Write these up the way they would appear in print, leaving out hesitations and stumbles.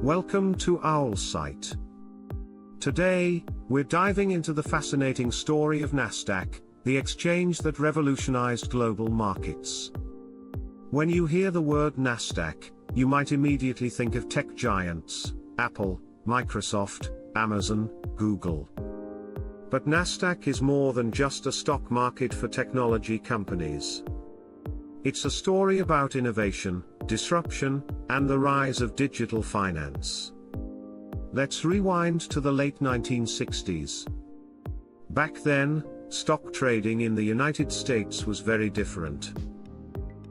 Welcome to Owl Site. Today, we're diving into the fascinating story of Nasdaq, the exchange that revolutionized global markets. When you hear the word Nasdaq, you might immediately think of tech giants, Apple, Microsoft, Amazon, Google. But Nasdaq is more than just a stock market for technology companies. It's a story about innovation, disruption, and the rise of digital finance. Let's rewind to the late 1960s. Back then, stock trading in the United States was very different.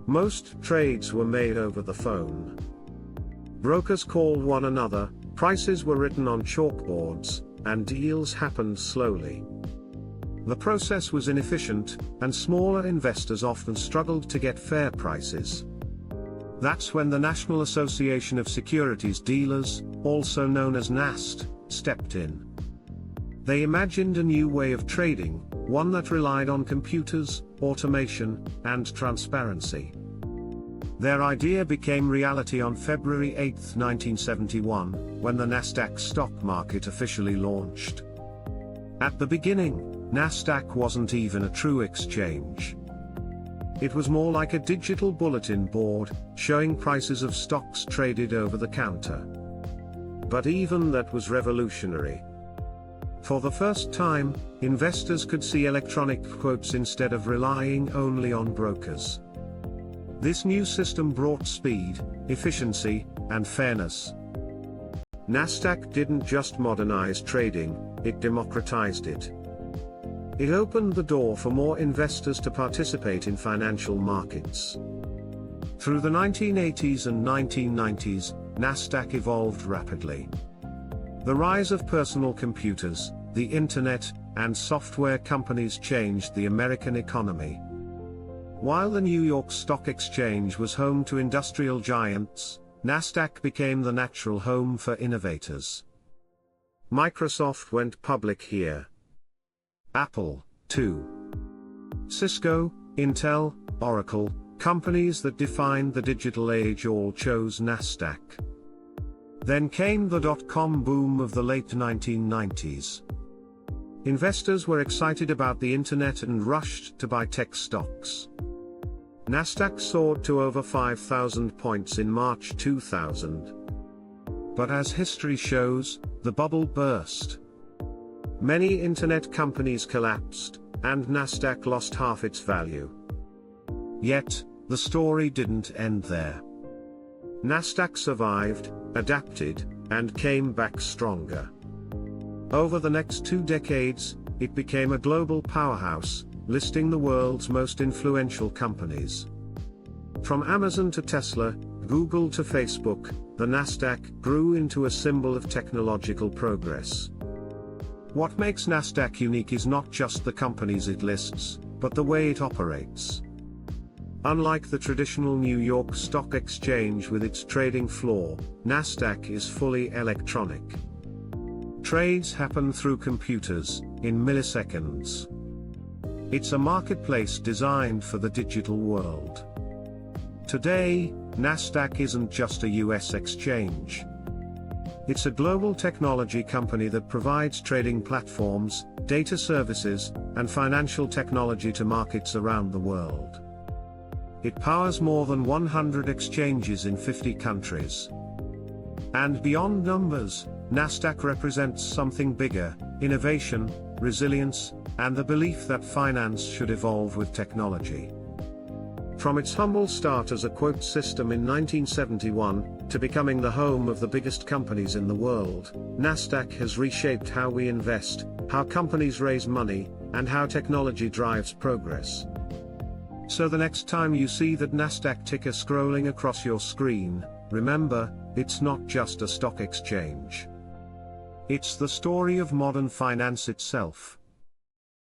Most trades were made over the phone. Brokers called one another, prices were written on chalkboards, and deals happened slowly. The process was inefficient, and smaller investors often struggled to get fair prices. That's when the National Association of Securities Dealers, also known as NASD, stepped in. They imagined a new way of trading, one that relied on computers, automation, and transparency. Their idea became reality on February 8, 1971, when the Nasdaq stock market officially launched. At the beginning, Nasdaq wasn't even a true exchange. It was more like a digital bulletin board, showing prices of stocks traded over the counter. But even that was revolutionary. For the first time, investors could see electronic quotes instead of relying only on brokers. This new system brought speed, efficiency, and fairness. Nasdaq didn't just modernize trading, it democratized it. It opened the door for more investors to participate in financial markets. Through the 1980s and 1990s, Nasdaq evolved rapidly. The rise of personal computers, the internet, and software companies changed the American economy. While the New York Stock Exchange was home to industrial giants, Nasdaq became the natural home for innovators. Microsoft went public here. Apple, too. Cisco, Intel, Oracle, companies that defined the digital age all chose Nasdaq. Then came the dot-com boom of the late 1990s. Investors were excited about the internet and rushed to buy tech stocks. Nasdaq soared to over 5,000 points in March 2000. But as history shows, the bubble burst. Many internet companies collapsed, and Nasdaq lost half its value. Yet, the story didn't end there. Nasdaq survived, adapted, and came back stronger. Over the next 2 decades, it became a global powerhouse, listing the world's most influential companies. From Amazon to Tesla, Google to Facebook, the Nasdaq grew into a symbol of technological progress. What makes Nasdaq unique is not just the companies it lists, but the way it operates. Unlike the traditional New York Stock Exchange with its trading floor, Nasdaq is fully electronic. Trades happen through computers, in milliseconds. It's a marketplace designed for the digital world. Today, Nasdaq isn't just a US exchange. It's a global technology company that provides trading platforms, data services, and financial technology to markets around the world. It powers more than 100 exchanges in 50 countries. And beyond numbers, Nasdaq represents something bigger: innovation, resilience, and the belief that finance should evolve with technology. From its humble start as a quote system in 1971, to becoming the home of the biggest companies in the world, Nasdaq has reshaped how we invest, how companies raise money, and how technology drives progress. So the next time you see that Nasdaq ticker scrolling across your screen, remember, it's not just a stock exchange. It's the story of modern finance itself.